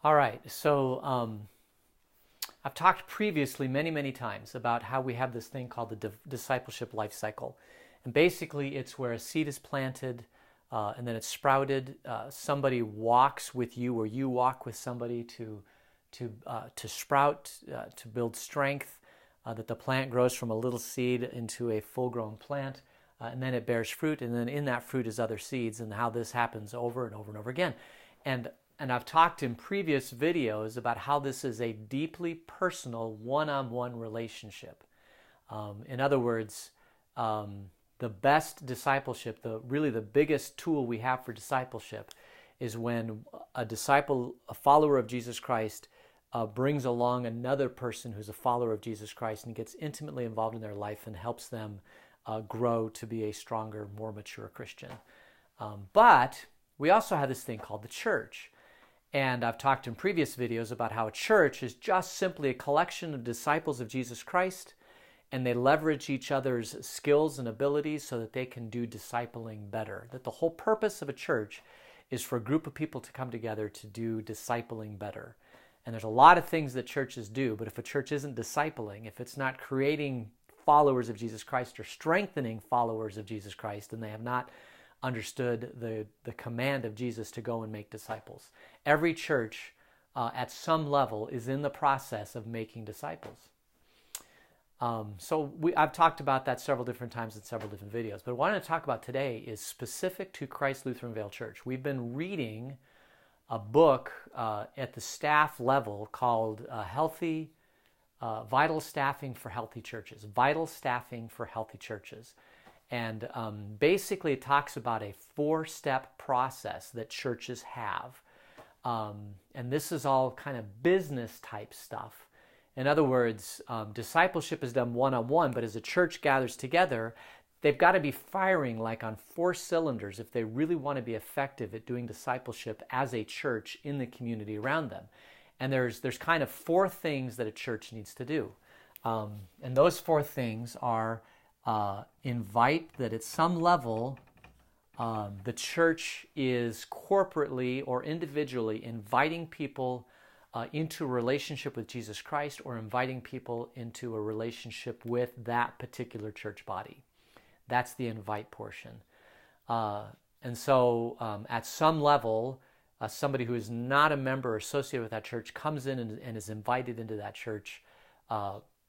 All right, so I've talked previously many times about how we have this thing called the discipleship life cycle. And basically, it's where a seed is planted and then it's sprouted. Somebody walks with you, or you walk with somebody to sprout, to build strength, that the plant grows from a little seed into a full-grown plant, and then it bears fruit, and then in that fruit is other seeds, and how this happens over and over and over again. And I've talked in previous videos about how this is a deeply personal one-on-one relationship. In other words, the best discipleship, really the biggest tool we have for discipleship, is when a disciple, a follower of Jesus Christ, brings along another person who's a follower of Jesus Christ and gets intimately involved in their life and helps them grow to be a stronger, more mature Christian. But we also have this thing called the church. And I've talked in previous videos about how a church is just simply a collection of disciples of Jesus Christ, and they leverage each other's skills and abilities so that they can do discipling better. That the whole purpose of a church is for a group of people to come together to do discipling better. And there's a lot of things that churches do, but if a church isn't discipling, if it's not creating followers of Jesus Christ or strengthening followers of Jesus Christ, then they have not understood the command of Jesus to go and make disciples. Every church at some level is in the process of making disciples. I've talked about that several different times in several different videos, but what I want to talk about today is specific to Christ Lutheran Vale Church. We've been reading a book at the staff level called Vital Staffing for Healthy Churches. Vital Staffing for Healthy Churches. And basically it talks about a 4-step process that churches have. And this is all kind of business type stuff. In other words, discipleship is done one-on-one, but as a church gathers together, they've got to be firing like on 4 cylinders if they really want to be effective at doing discipleship as a church in the community around them. And there's kind of 4 things that a church needs to do. And those 4 things are invite, that at some level the church is corporately or individually inviting people into a relationship with Jesus Christ, or inviting people into a relationship with that particular church body. That's the invite portion. And so at some level, somebody who is not a member or associated with that church comes in and is invited into that church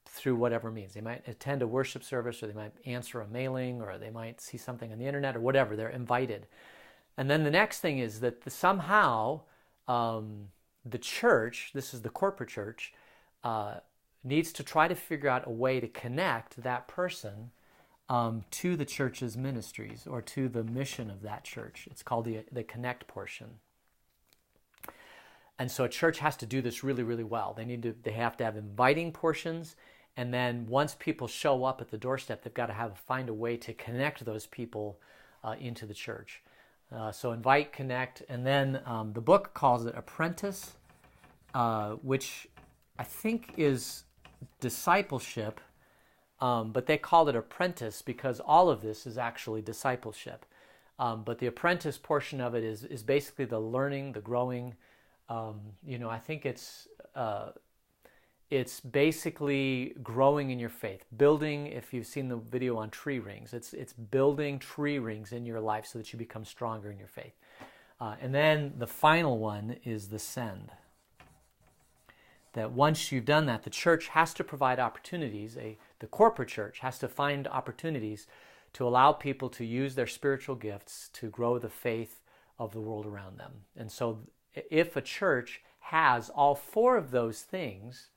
through whatever means. They might attend a worship service, or they might answer a mailing, or they might see something on the internet, or whatever. They're invited. And then the next thing is that somehow the church, this is the corporate church, needs to try to figure out a way to connect that person to the church's ministries or to the mission of that church. It's called the connect portion. And so a church has to do this really well. They have to have inviting portions, and then once people show up at the doorstep, they've got to find a way to connect those people into the church. So invite, connect, and then the book calls it apprentice, which I think is discipleship, but they called it apprentice because all of this is actually discipleship. But the apprentice portion of it is basically the learning, the growing. I think it's basically growing in your faith, building. If you've seen the video on tree rings, it's building tree rings in your life so that you become stronger in your faith. And then the final one is the send. That once you've done that, the church has to provide opportunities. The corporate church has to find opportunities to allow people to use their spiritual gifts to grow the faith of the world around them. And so if a church has all 4 of those things,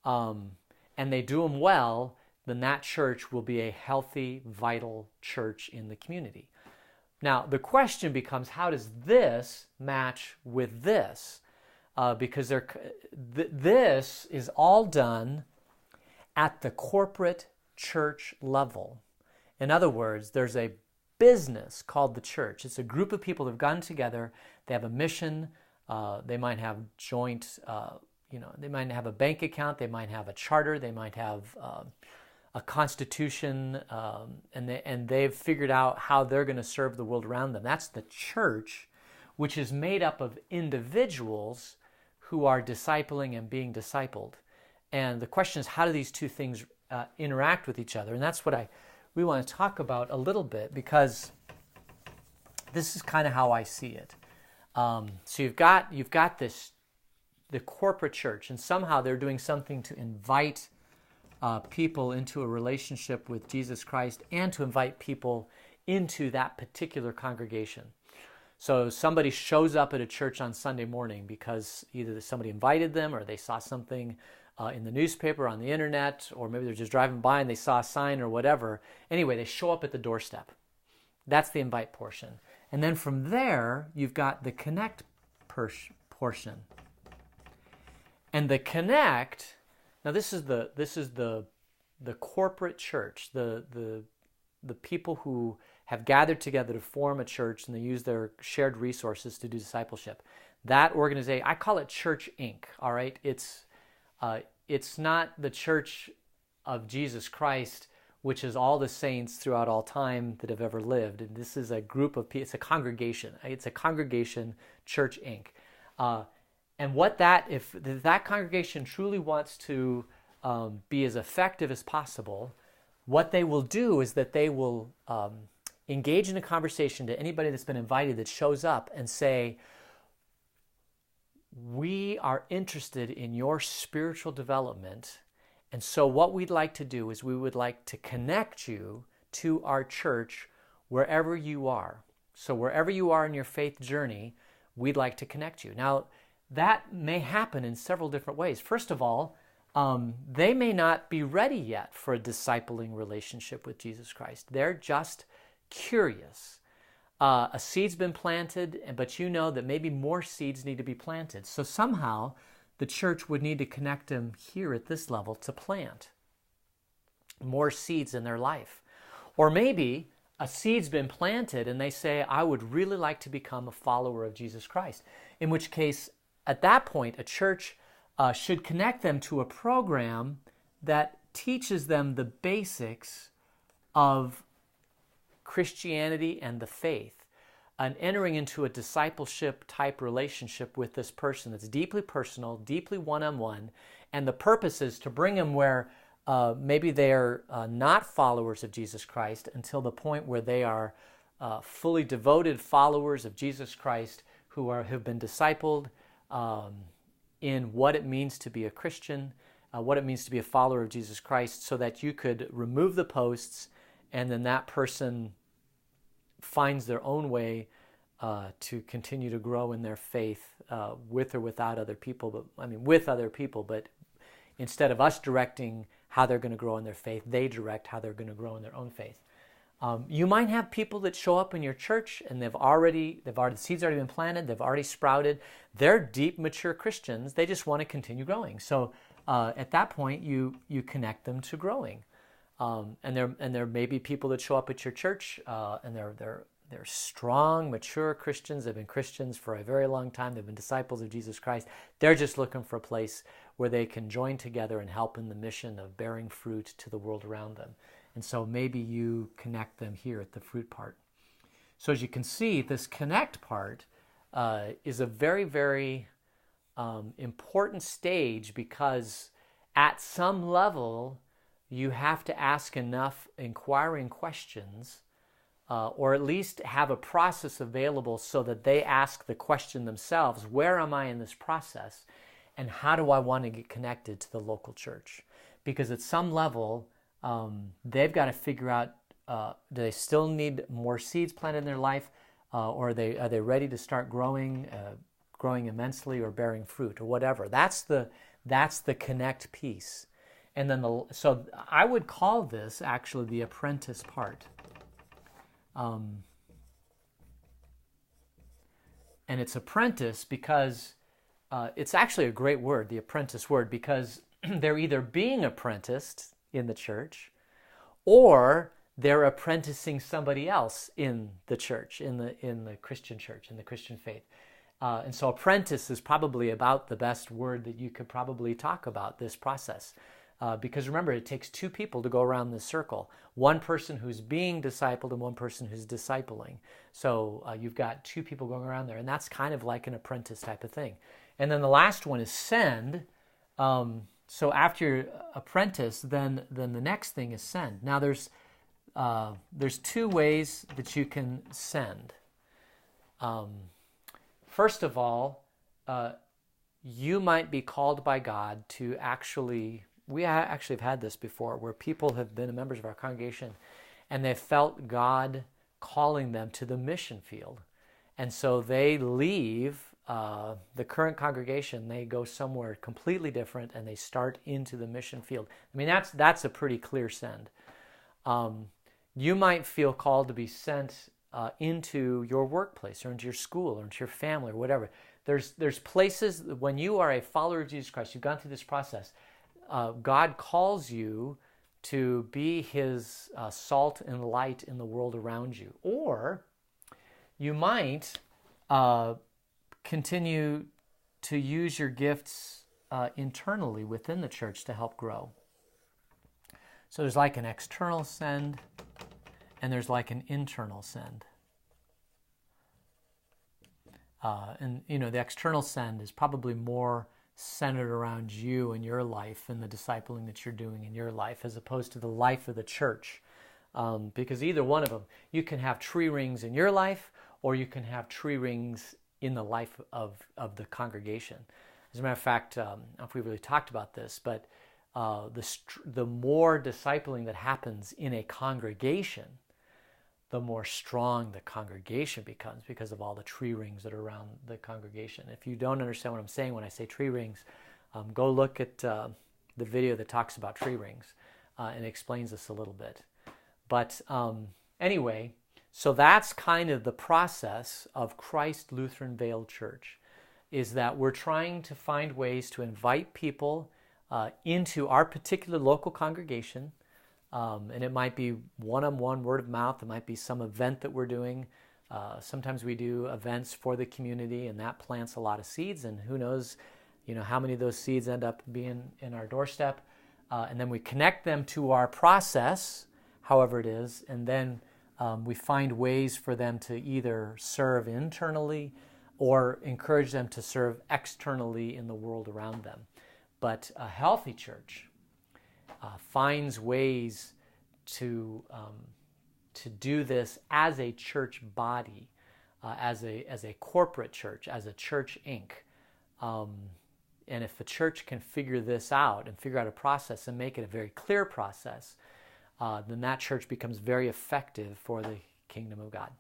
and they do them well, then that church will be a healthy, vital church in the community. Now, the question becomes, how does this match with this? Because this is all done at the corporate church level. In other words, there's a business called the church. It's a group of people that have gotten together. They have a mission. They might have joint, they might have a bank account. They might have a charter. They might have a constitution, and they've figured out how they're going to serve the world around them. That's the church, which is made up of individuals who are discipling and being discipled. And the question is, how do these two things interact with each other? And that's what we want to talk about a little bit, because this is kind of how I see it. So you've got the corporate church, and somehow they're doing something to invite people into a relationship with Jesus Christ and to invite people into that particular congregation. So somebody shows up at a church on Sunday morning because either somebody invited them or they saw something in the newspaper, on the internet, or maybe they're just driving by and they saw a sign or whatever. Anyway, they show up at the doorstep. That's the invite portion. And then from there, you've got the connect portion. And the connect, now this is the corporate church, the people who have gathered together to form a church, and they use their shared resources to do discipleship. That organization, I call it Church Inc. All right, it's not the Church of Jesus Christ, which is all the saints throughout all time that have ever lived. And this is a group of people. It's a congregation. It's a congregation, Church Inc. And if that congregation truly wants to be as effective as possible, what they will do is that they will engage in a conversation to anybody that's been invited that shows up and say, we are interested in your spiritual development, and so what we'd like to do is we would like to connect you to our church wherever you are. So wherever you are in your faith journey, we'd like to connect you. Now, that may happen in several different ways. First of all, they may not be ready yet for a discipling relationship with Jesus Christ. They're just curious. A seed's been planted, but you know that maybe more seeds need to be planted. So somehow the church would need to connect them here at this level to plant more seeds in their life. Or maybe a seed's been planted and they say, I would really like to become a follower of Jesus Christ. In which case, at that point, a church should connect them to a program that teaches them the basics of Christianity and the faith, and entering into a discipleship type relationship with this person that's deeply personal, deeply one-on-one, and the purpose is to bring them where maybe they're not followers of Jesus Christ until the point where they are fully devoted followers of Jesus Christ who have been discipled in what it means to be a Christian, what it means to be a follower of Jesus Christ, so that you could remove the posts and then that person finds their own way to continue to grow in their faith with or without other people. With other people, but instead of us directing how they're going to grow in their faith, they direct how they're going to grow in their own faith. You might have people that show up in your church and the seeds already been planted, they've already sprouted. They're deep, mature Christians. They just want to continue growing. So at that point, you connect them to growing. And there may be people that show up at your church, and they're strong, mature Christians. They've been Christians for a very long time. They've been disciples of Jesus Christ. They're just looking for a place where they can join together and help in the mission of bearing fruit to the world around them. And so maybe you connect them here at the fruit part. So as you can see, this connect part is a very, very important stage, because at some level, you have to ask enough inquiring questions, or at least have a process available so that they ask the question themselves, where am I in this process? And how do I want to get connected to the local church? Because at some level, they've got to figure out, do they still need more seeds planted in their life? Or are they ready to start growing immensely, or bearing fruit, or whatever? That's the connect piece. And then so I would call this actually the apprentice part. And it's apprentice because it's actually a great word, the apprentice word, because they're either being apprenticed in the church, or they're apprenticing somebody else in the church, in the Christian church, in the Christian faith. And so apprentice is probably about the best word that you could probably talk about this process. Because remember, it takes two people to go around this circle. One person who's being discipled and one person who's discipling. So you've got two people going around there, and that's kind of like an apprentice type of thing. And then the last one is send. So after your apprentice, then the next thing is send. Now there's two ways that you can send. First of all, you might be called by God to actually, we actually have had this before, where people have been members of our congregation and they felt God calling them to the mission field. And so they leave the current congregation, they go somewhere completely different and they start into the mission field. I mean, that's a pretty clear send. You might feel called to be sent into your workplace or into your school or into your family or whatever. There's places, when you are a follower of Jesus Christ, you've gone through this process, God calls you to be his salt and light in the world around you. Or you might continue to use your gifts internally within the church to help grow. So there's like an external send and there's like an internal send. And the external send is probably more centered around you and your life and the discipling that you're doing in your life as opposed to the life of the church. Because either one of them, you can have tree rings in your life or you can have tree rings in the life of the congregation. As a matter of fact, I don't know if we really talked about this, but the more discipling that happens in a congregation, the more strong the congregation becomes because of all the tree rings that are around the congregation. If you don't understand what I'm saying when I say tree rings, go look at the video that talks about tree rings and explains this a little bit. But anyway, so that's kind of the process of Christ Lutheran Veiled Church, is that we're trying to find ways to invite people into our particular local congregation. And it might be one-on-one, word of mouth. It might be some event that we're doing. Sometimes we do events for the community, and that plants a lot of seeds. And who knows, how many of those seeds end up being in our doorstep. And then we connect them to our process, however it is, and then we find ways for them to either serve internally or encourage them to serve externally in the world around them. But a healthy church finds ways to do this as a church body, as a corporate church, as a church Inc. And if the church can figure this out and figure out a process and make it a very clear process, then that church becomes very effective for the kingdom of God.